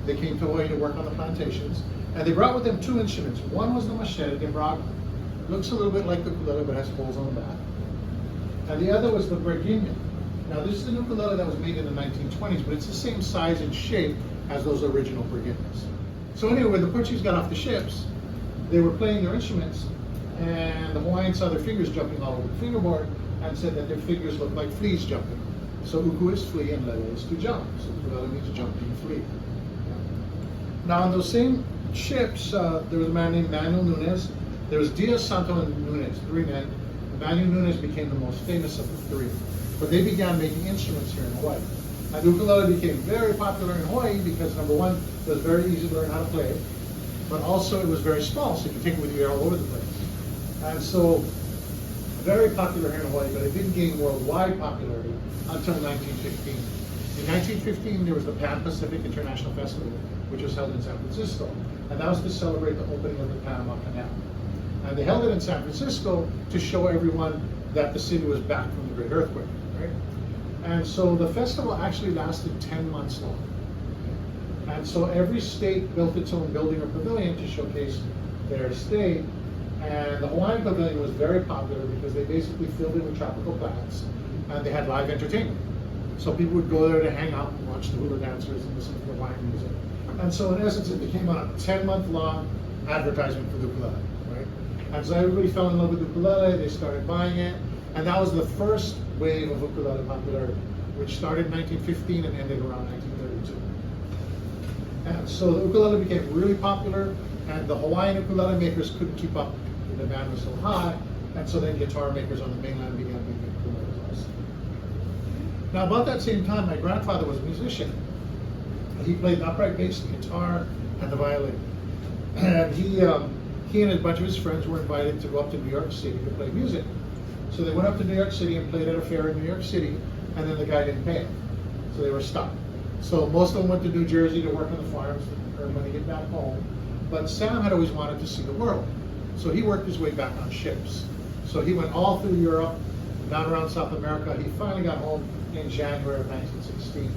They came to Hawaii to work on the plantations, and they brought with them two instruments. One was the machete de braga. Looks a little bit like the ukulele, but has holes on the back. And the other was the breguinha. Now this is an ukulele that was made in the 1920s, but it's the same size and shape as those original breguinhas. So anyway, when the Portuguese got off the ships, they were playing their instruments, and the Hawaiians saw their fingers jumping all over the fingerboard and said that their fingers looked like fleas jumping. So uku is flea and lele is to jump. So ukulele means jumping flea. Now on those same ships, there was a man named Manuel Nunes. There was Diaz, Santo, and Nunes, three men. Manuel Nunes became the most famous of the three. But they began making instruments here in Hawaii. And the ukulele became very popular in Hawaii because, number one, it was very easy to learn how to play it, but also it was very small, so you could take it with you all over the place. And so, very popular here in Hawaii, but it didn't gain worldwide popularity until 1915. In 1915, there was the Pan Pacific International Festival, which was held in San Francisco, and that was to celebrate the opening of the Panama Canal. And they held it in San Francisco to show everyone that the city was back from the Great Earthquake, right? And so the festival actually lasted 10 months long. And so every state built its own building or pavilion to showcase their state. And the Hawaiian pavilion was very popular because they basically filled it with tropical plants and they had live entertainment. So people would go there to hang out and watch the hula dancers and listen to Hawaiian music. And so in essence, it became a 10-month-long advertisement for the ukulele, right? And so everybody fell in love with the ukulele, they started buying it, and that was the first wave of ukulele popularity, which started in 1915 and ended around 1932. And so the ukulele became really popular, and the Hawaiian ukulele makers couldn't keep up. The demand was so high, and so then guitar makers on the mainland began making ukuleles also. Now about that same time, my grandfather was a musician. He played the upright bass, the guitar, and the violin. And he and a bunch of his friends were invited to go up to New York City to play music. So they went up to New York City and played at a fair in New York City, and then the guy didn't pay them. So they were stuck. So most of them went to New Jersey to work on the farms to earn money to get back home. But Sam had always wanted to see the world. So he worked his way back on ships. So he went all through Europe, down around South America. He finally got home in January of 1916.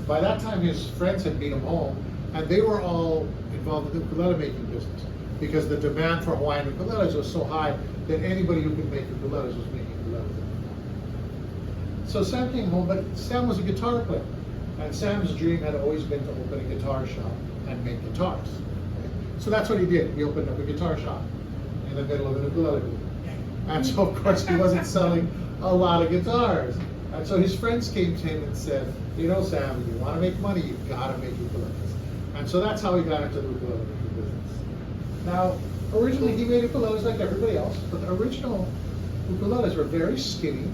By that time, his friends had beat him home, and they were all involved in the ukulele making business because the demand for Hawaiian ukuleles was so high that anybody who could make ukuleles was making ukuleles. So Sam came home, but Sam was a guitar player, and Sam's dream had always been to open a guitar shop and make guitars. So that's what he did. He opened up a guitar shop in the middle of an ukulele booth. And so, of course, he wasn't selling a lot of guitars. And so his friends came to him and said, you know, Sam, if you want to make money, you've got to make ukuleles. And so that's how he got into the ukulele business. Now, originally he made ukuleles like everybody else, but the original ukuleles were very skinny,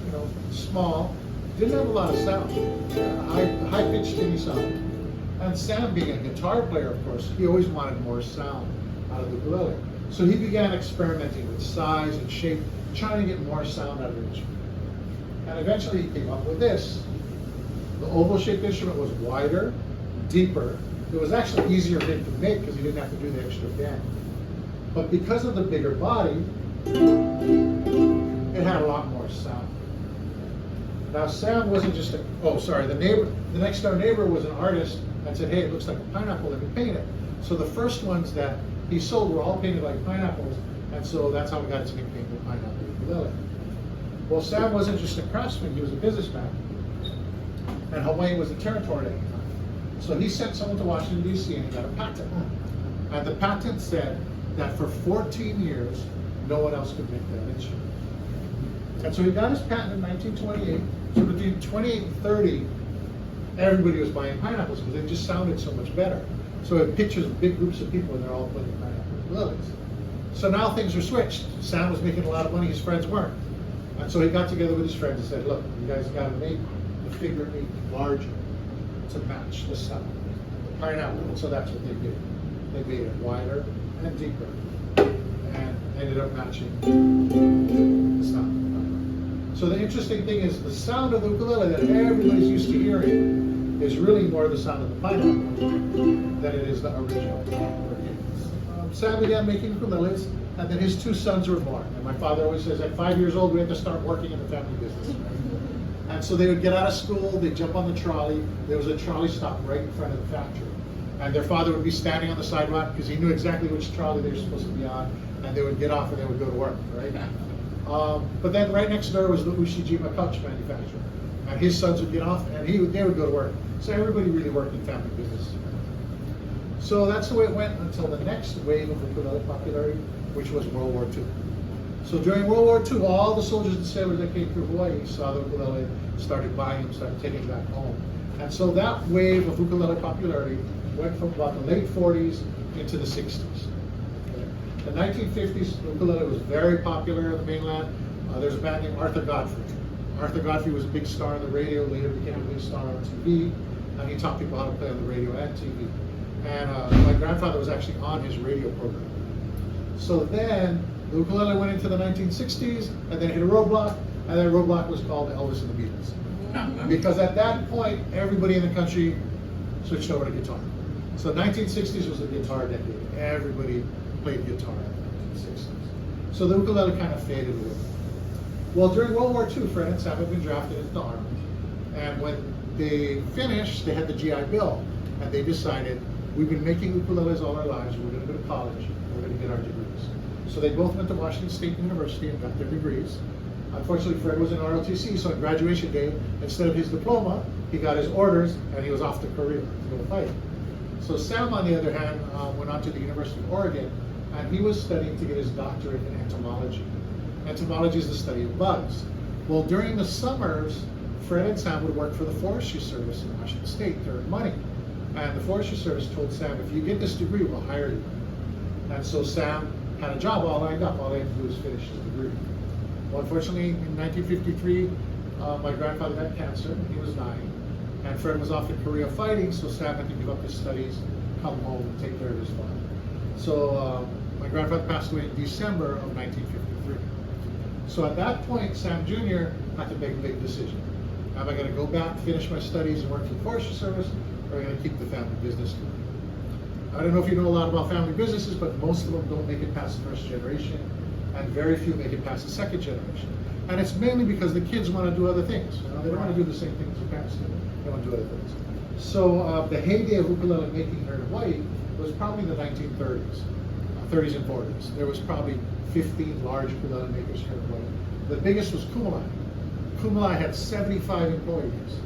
you know, small, didn't have a lot of sound, high-pitched, skinny sound. And Sam, being a guitar player, of course, he always wanted more sound out of the ukulele. So he began experimenting with size and shape, trying to get more sound out of the instrument. And eventually he came up with this. The oval-shaped instrument was wider, deeper. It was actually easier for him to make because he didn't have to do the extra bend. But because of the bigger body, it had a lot more sound. Now Sam wasn't just a, the next door neighbor was an artist and said, hey, it looks like a pineapple, let me paint it. So the first ones that he sold were all painted like pineapples, and so that's how we got his nickname, the pineapple ukulele. Well, Sam wasn't just a craftsman, he was a businessman. And Hawaii was a territory at the time. So he sent someone to Washington, D.C. and he got a patent. And the patent said that for 14 years, no one else could make that instrument. And so he got his patent in 1928. So between 28 and 30, everybody was buying pineapples because they just sounded so much better. So it pictures big groups of people and they're all playing pineapple ukuleles. So now things are switched. Sam was making a lot of money, his friends weren't. And so he got together with his friends and said, look, you guys got to make the figure 8 larger to match the sound, the pineapple. And so that's what they did. They made it wider and deeper and ended up matching the sound of the pineapple. So the interesting thing is the sound of the ukulele that everybody's used to hearing is really more the sound of the pineapple than it is the original. Sam began making ukuleles, and then his 2 sons were born. And my father always says, at 5 years old, we had to start working in the family business. And so they would get out of school, they'd jump on the trolley. There was a trolley stop right in front of the factory. And their father would be standing on the sidewalk because he knew exactly which trolley they were supposed to be on, and they would get off and they would go to work, right? But then right next door was the Ushijima couch manufacturer, and his sons would get off and they would go to work. So everybody really worked in family business. So that's the way it went until the next wave of ukulele popularity, which was World War II. So during World War II, all the soldiers and sailors that came through Hawaii saw the ukulele, started buying them, started taking them back home. And so that wave of ukulele popularity went from about the late 40s into the 60s. Okay. The 1950s, ukulele was very popular on the mainland. There's a band named Arthur Godfrey. Arthur Godfrey was a big star on the radio, later became a big star on TV, and he taught people how to play on the radio and TV. And my grandfather was actually on his radio program. So then the ukulele went into the 1960s, and then hit a roadblock, and that roadblock was called Elvis and the Beatles. Because at that point, everybody in the country switched over to guitar. So 1960s was the guitar decade. Everybody played guitar in the 1960s. So the ukulele kind of faded away. Well, during World War II, Fred and Sam had been drafted into the Army. And when they finished, they had the GI Bill. And they decided, we've been making ukuleles all our lives, we're going to go to college, we're going to get our degrees. So they both went to Washington State University and got their degrees. Unfortunately, Fred was in ROTC, so on graduation day, instead of his diploma, he got his orders and he was off to Korea to go fight. So Sam, on the other hand, went on to the University of Oregon, and he was studying to get his doctorate in entomology. Entomology is the study of bugs. Well, during the summers, Fred and Sam would work for the Forestry Service in Washington State to earn money. And the Forestry Service told Sam, if you get this degree, we'll hire you. And so Sam had a job all lined up. All he had to do was finish his degree. Well, unfortunately, in 1953, my grandfather had cancer, and he was dying. And Fred was off in Korea fighting, so Sam had to give up his studies, come home, and take care of his father. So my grandfather passed away in December of 1953. So at that point, Sam Jr. had to make a big decision. Am I going to go back, finish my studies, and work for the Forestry Service, or am I going to keep the family business going? I don't know if you know a lot about family businesses, but most of them don't make it past the first generation, and very few make it past the second generation. And it's mainly because the kids want to do other things. You know, they don't want to do the same things their parents do. They want to do other things. So the heyday of ukulele making here in Hawaii was probably the 1930s, 30s and 40s. There was probably 15 large ukulele makers here in Hawaii. The biggest was Kumalai. Kumalai had 75 employees,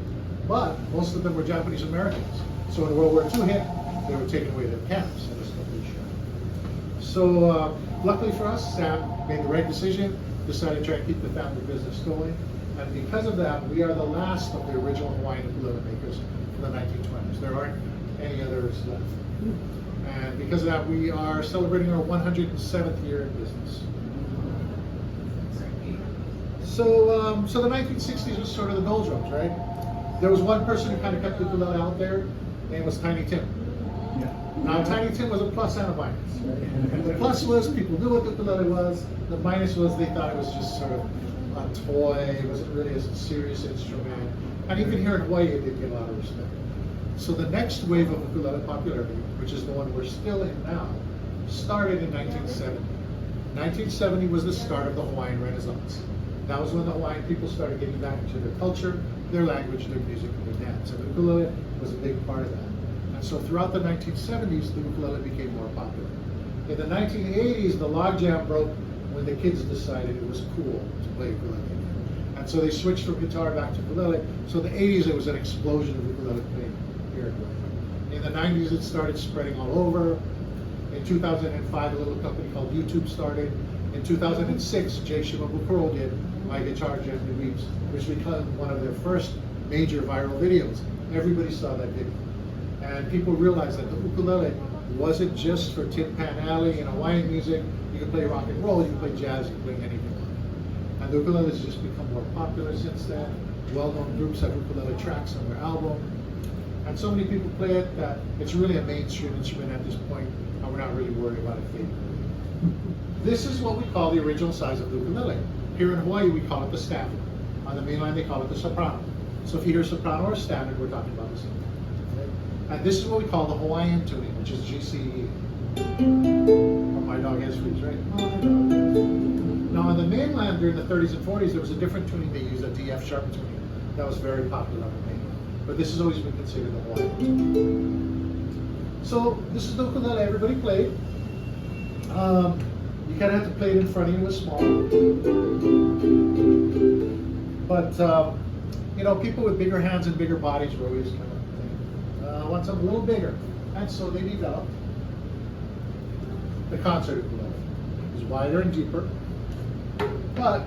but most of them were Japanese Americans. So when World War II hit, they were taken away to the camps and this company shut. So luckily for us, Sam made the right decision, decided to try and keep the family business going. And because of that, we are the last of the original Hawaiian ukulele makers from the 1920s. There aren't any others left. And because of that, we are celebrating our 107th year in business. So, the 1960s was sort of the doldrums, right? There was one person who kind of kept the ukulele out there. His name was Tiny Tim. Now, Tiny Tim was a plus and a minus. Right? The plus was people knew what the ukulele was. The minus was they thought it was just sort of a toy. It wasn't really a serious instrument. And even here in Hawaii, it did get a lot of respect. So the next wave of ukulele popularity, which is the one we're still in now, started in 1970. 1970 was the start of the Hawaiian Renaissance. That was when the Hawaiian people started getting back into their culture, their language, their music, and their dance. And the ukulele was a big part of that. And so throughout the 1970s, the ukulele became more popular. In the 1980s, the logjam broke when the kids decided it was cool to play ukulele. And so they switched from guitar back to ukulele. So in the 80s, there was an explosion of ukulele playing here in Hawaii. In the 90s, it started spreading all over. In 2005, a little company called YouTube started. In 2006, Jay Shimabukuro did My Guitar Gently Weeps, which became one of their first major viral videos. Everybody saw that video. And people realized that the ukulele wasn't just for Tin Pan Alley and Hawaiian music. You can play rock and roll, you can play jazz, you can play anything on it. And the ukulele has just become more popular since then. Well-known groups have ukulele tracks on their album. And so many people play it that it's really a mainstream instrument at this point, and we're not really worried about it fading. This is what we call the original size of the ukulele. Here in Hawaii, we call it the standard. On the mainland, they call it the soprano. So if you hear soprano or standard, we're talking about the same thing. Okay? And this is what we call the Hawaiian tuning, which is GCE. Oh, my dog has fleas, right? Oh, my dog has fleas. Now, on the mainland, during the 30s and 40s, there was a different tuning they used, a DF sharp tuning. That was very popular on the mainland. But this has always been considered the Hawaiian tuning. So this is the ukulele everybody played. You kind of have to play it in front of you. It was small. But, you know, people with bigger hands and bigger bodies were always kind of thinking, want something a little bigger. And so they developed the concert ukulele. It was wider and deeper, but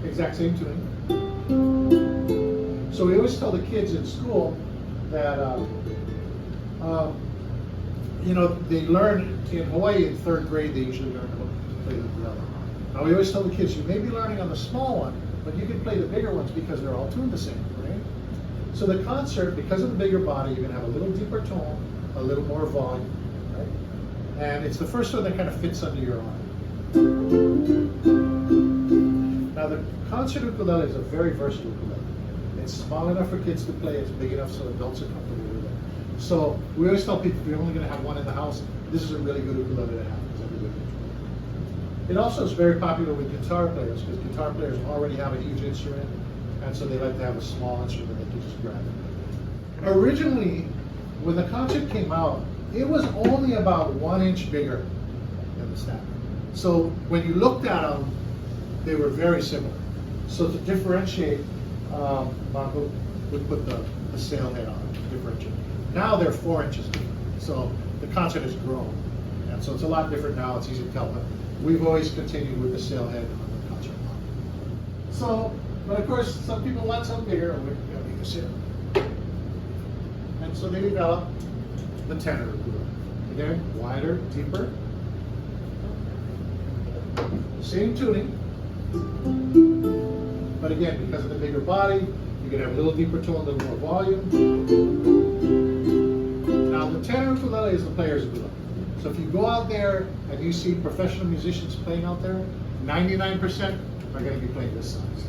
exact same tuning. So we always tell the kids in school that, you know, they learn in Hawaii in 3rd grade, they usually learn how to play the ukulele. Now we always tell the kids, you may be learning on the small one, but you can play the bigger ones because they're all tuned the same, right? So the concert, because of the bigger body, you're gonna have a little deeper tone, a little more volume, right? And it's the first one that kind of fits under your arm. Now the concert ukulele is a very versatile ukulele. It's small enough for kids to play, it's big enough so adults are comfortable with it. So we always tell people, if you're only gonna have one in the house, this is a really good ukulele to have, because everybody can play. It also is very popular with guitar players, because guitar players already have a huge instrument, and so they like to have a small instrument that they just grab. Originally, when the concert came out, it was only about 1 inch bigger than the standard. So when you looked at them, they were very similar. So to differentiate, Marco would put the sail head on it to differentiate. Now they're 4 inches bigger. So the concert has grown. And so it's a lot different now, it's easy to tell, but we've always continued with the sail head on the concert model. So, but of course, some people want something bigger, and we're gonna make this here. And so they developed the tenor ukulele. Again, wider, deeper. Same tuning. But again, because of the bigger body, you're gonna have a little deeper tone, a little more volume. Now the tenor ukulele is the player's ukulele. So if you go out there and you see professional musicians playing out there, 99% are gonna be playing this size.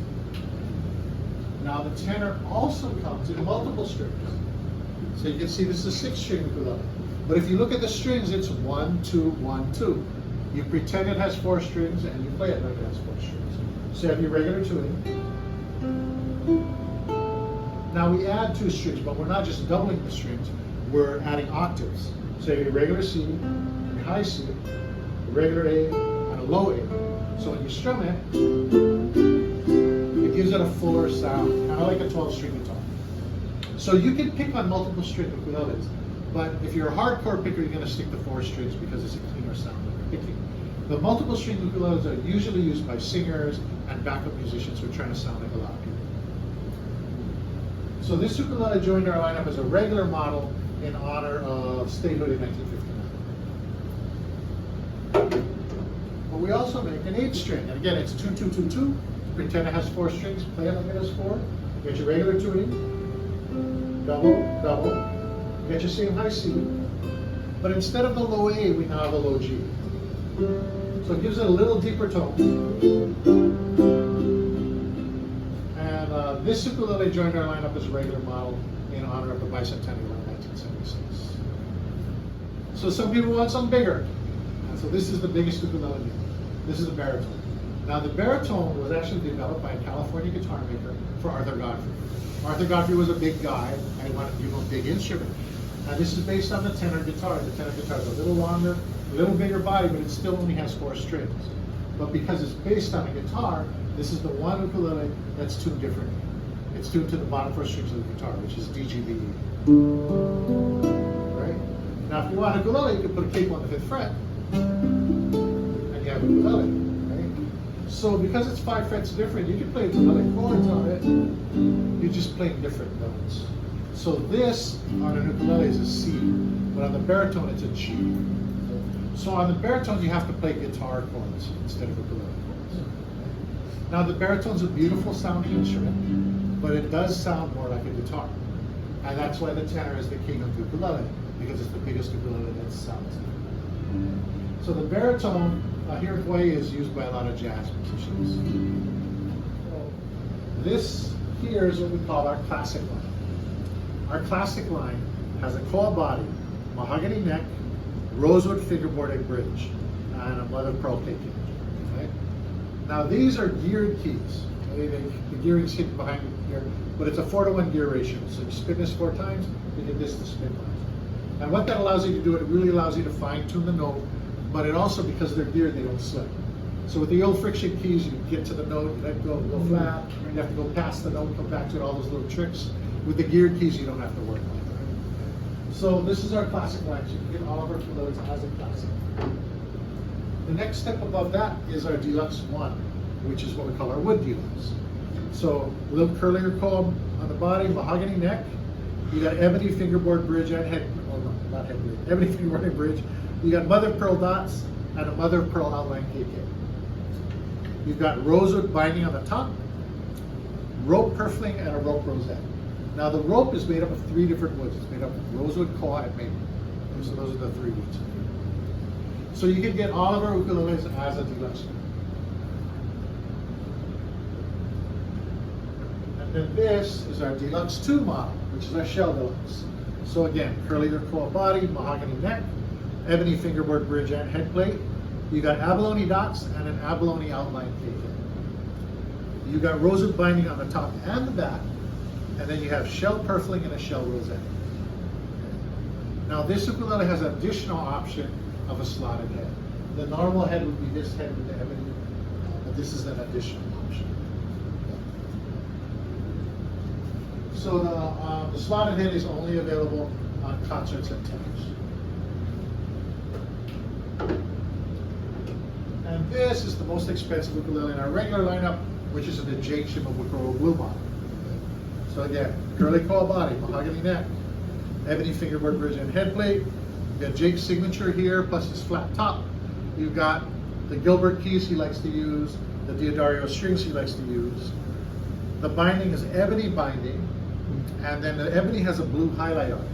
Now the tenor also comes in multiple strings. So you can see this is a 6-string ukulele. But if you look at the strings, it's 1, 2, 1, 2. You pretend it has 4 strings and you play it like it has 4 strings. So you have your regular tuning. Now we add 2 strings, but we're not just doubling the strings, we're adding octaves. So you have your regular C, your high C, a regular A, and a low A. So when you strum it, it gives it a fuller sound, kind of like a 12-string guitar. So you can pick on multiple string ukuleles, but if you're a hardcore picker, you're going to stick to 4 strings because it's a cleaner sound when you're picking. The multiple string ukuleles are usually used by singers and backup musicians who are trying to sound like a lot of people. So this ukulele joined our lineup as a regular model in honor of statehood in 1959. But we also make an 8-string, and again it's 2, 2, 2, 2. Pretend it has 4 strings, play it like it has 4. You get your regular tuning, double, double. You get your same high C, but instead of the low A, we now have a low G. So it gives it a little deeper tone. And this ukulele joined our lineup as a regular model in honor of the bicentennial in 1976. So some people want something bigger. And so this is the biggest ukulele. This is a baritone. Now the baritone was actually developed by a California guitar maker for Arthur Godfrey. Arthur Godfrey was a big guy and he wanted to give him a big instrument. Now this is based on the tenor guitar. The tenor guitar is a little longer, a little bigger body, but it still only has 4 strings. But because it's based on a guitar, this is the one ukulele that's tuned differently. It's tuned to the bottom 4 strings of the guitar, which is D, G, B, E. Right? Now if you want a ukulele, you can put a capo on the 5th fret, and you have a ukulele. Right? So because it's 5 frets different, you can play ukulele chords on it. You're just playing different notes. So this on an ukulele is a C, but on the baritone it's a G. So on the baritone you have to play guitar chords instead of ukulele chords. Now the baritone's a beautiful sounding instrument, but it does sound more like a guitar. And that's why the tenor is the king of the ukulele, because it's the biggest ukulele that sounds like. So the baritone here in Hawaii is used by a lot of jazz musicians. This here is what we call our classic line. Our classic line has a coil body, mahogany neck, rosewood fingerboard and bridge, and a mother of pearl cake image. Okay? Now these are geared keys. Okay? The gearing is hidden behind here, but it's a 4-to-1 gear ratio. So you spin this 4 times, you get this to spin 5. And what that allows you to do, it really allows you to fine tune the note, but it also, because they're geared, they don't slip. So with the old friction keys, you get to the note, you let go, go flat, you have to go past the note, come back to it, all those little tricks. With the geared keys, you don't have to worry about that. So this is our classic wax. You can get all of our ukuleles as a classic. The next step above that is our Deluxe 1, which is what we call our wood deluxe. So a little curlier comb on the body, mahogany neck. You got ebony fingerboard bridge and head, oh no, not head bridge, ebony fingerboard and bridge. You got mother of pearl dots and a mother of pearl outline KK. You've got rosewood binding on the top, rope purfling, and a rope rosette. Now the rope is made up of 3 different woods. It's made up of rosewood, koa, and maple. So those are the 3 woods. So you can get all of our ukuleles as a deluxe. And then this is our Deluxe 2 model, which is our shell deluxe. So again, curlier koa body, mahogany neck, ebony fingerboard bridge and head plate. You got abalone dots and an abalone outline KK. You got rosewood binding on the top and the back, and then you have shell purfling and a shell rosette. Now this ukulele has an additional option of a slotted head. The normal head would be this head with the ebony, but this is an additional option. So the slotted head is only available on concerts and tenors. And this is the most expensive ukulele in our regular lineup, which is the Jake Shimabukuro Blue model. So again, curly koa body, mahogany neck, ebony fingerboard bridge and head plate. You've got Jake's signature here, plus his flat top. You've got the Gilbert keys he likes to use, the Diodario strings he likes to use. The binding is ebony binding, and then the ebony has a blue highlight on it.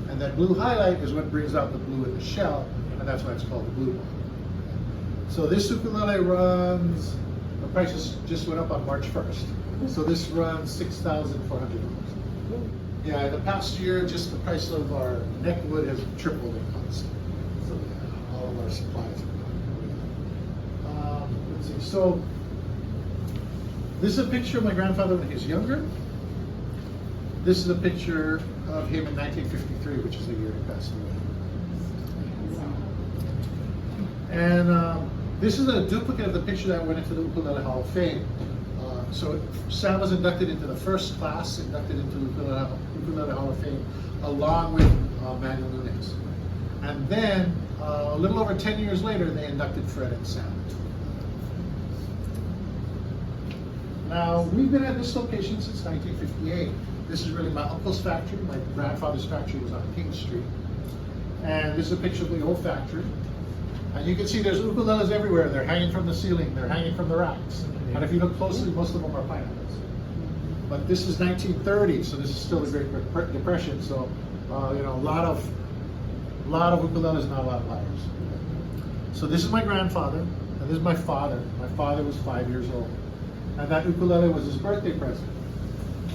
And that blue highlight is what brings out the blue in the shell, and that's why it's called the blue model. So this ukulele runs, the prices just went up on March 1st. So this runs $6,400. Yeah, in the past year, just the price of our neck wood has tripled in cost. So yeah, all of our supplies have gone. Let's see, so this is a picture of my grandfather when he was younger. This is a picture of him in 1953, which is the year he passed away. And this is a duplicate of the picture that went into the Ukulele Hall of Fame. So Sam was inducted into the first class, inducted into the Ukulele Hall of Fame, along with Manuel Nunez. And then, a little over 10 years later, they inducted Fred and Sam. Now, we've been at this location since 1958. This is really my uncle's factory. My grandfather's factory was on King Street. And this is a picture of the old factory. And you can see there's ukuleles everywhere. They're hanging from the ceiling, they're hanging from the racks. And if you look closely, most of them are pineapples. But this is 1930, so this is still the Great Depression. So, you know, a lot of ukuleles, not a lot of buyers. So this is my grandfather, and this is my father. My father was 5 years old. And that ukulele was his birthday present.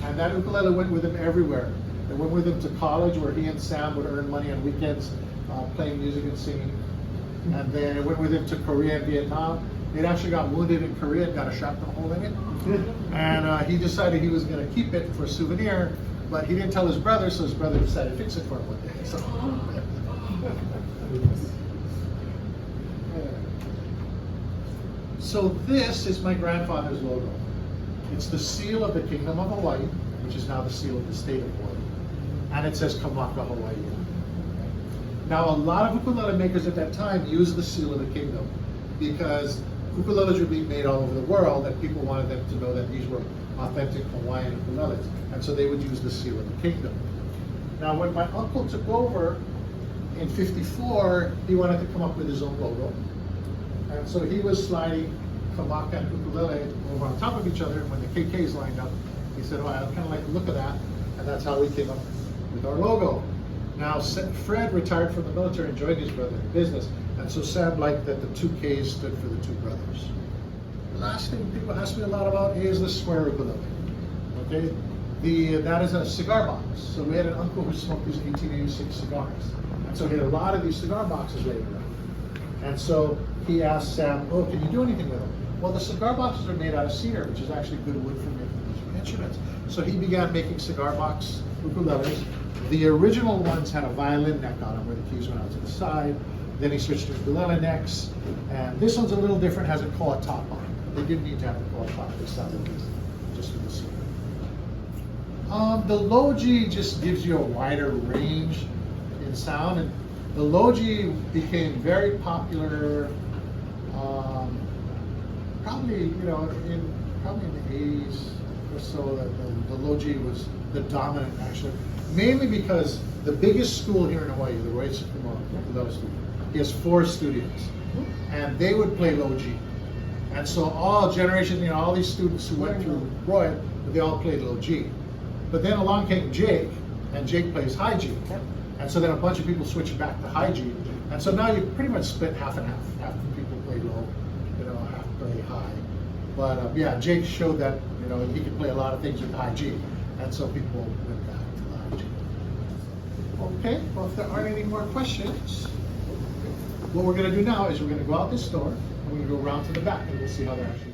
And that ukulele went with him everywhere. It went with him to college, where he and Sam would earn money on weekends playing music and singing. And then it went with him to Korea and Vietnam. It actually got wounded in Korea and got a shrapnel hole in it. And he decided he was going to keep it for a souvenir, but he didn't tell his brother, so his brother decided to fix it for him one day. So, so this is my grandfather's logo. It's the seal of the Kingdom of Hawaii, which is now the seal of the state of Hawaii. And it says Kamaka, Hawaii. Now, a lot of ukulele makers at that time used the seal of the kingdom because ukuleles were being made all over the world, and people wanted them to know that these were authentic Hawaiian ukuleles. And so they would use the seal of the kingdom. Now, when my uncle took over in '54, he wanted to come up with his own logo. And so he was sliding Kamaka and ukulele over on top of each other. And when the KKs lined up, he said, "Oh, I kind of like the look of that." And that's how we came up with our logo. Now, Fred retired from the military and joined his brother in business, and so Sam liked that the two Ks stood for the two brothers. The last thing people ask me a lot about is the square ukulele. Okay, that is a cigar box. So we had an uncle who smoked these 1886 cigars, and so he had a lot of these cigar boxes laying around. And so he asked Sam, "Oh, can you do anything with them?" Well, the cigar boxes are made out of cedar, which is actually good wood for making these instruments. So he began making cigar box ukuleles. The original ones had a violin neck on them where the keys went out to the side. Then he switched to ukulele necks. And this one's a little different, has a claw top on it. They didn't need to have a claw top. They sounded just with the cedar. The low G just gives you a wider range in sound. And the low G became very popular probably in the 80s or so. The low G was the dominant, actually, mainly because the biggest school here in Hawaii, the Roy Sukuma Ukulele Studio, he has 4 studios, and they would play low G. And so all generations, all these students who went through Roy, they all played low G. But then along came Jake, and Jake plays high G. And so then a bunch of people switched back to high G. And so now you pretty much split half and half. Half the people play low, half play high. But yeah, Jake showed that he could play a lot of things with high G. And so people went back to high G. Okay, well, if there aren't any more questions, what we're going to do now is we're going to go out this door, and we're going to go around to the back, and we'll see how they're actually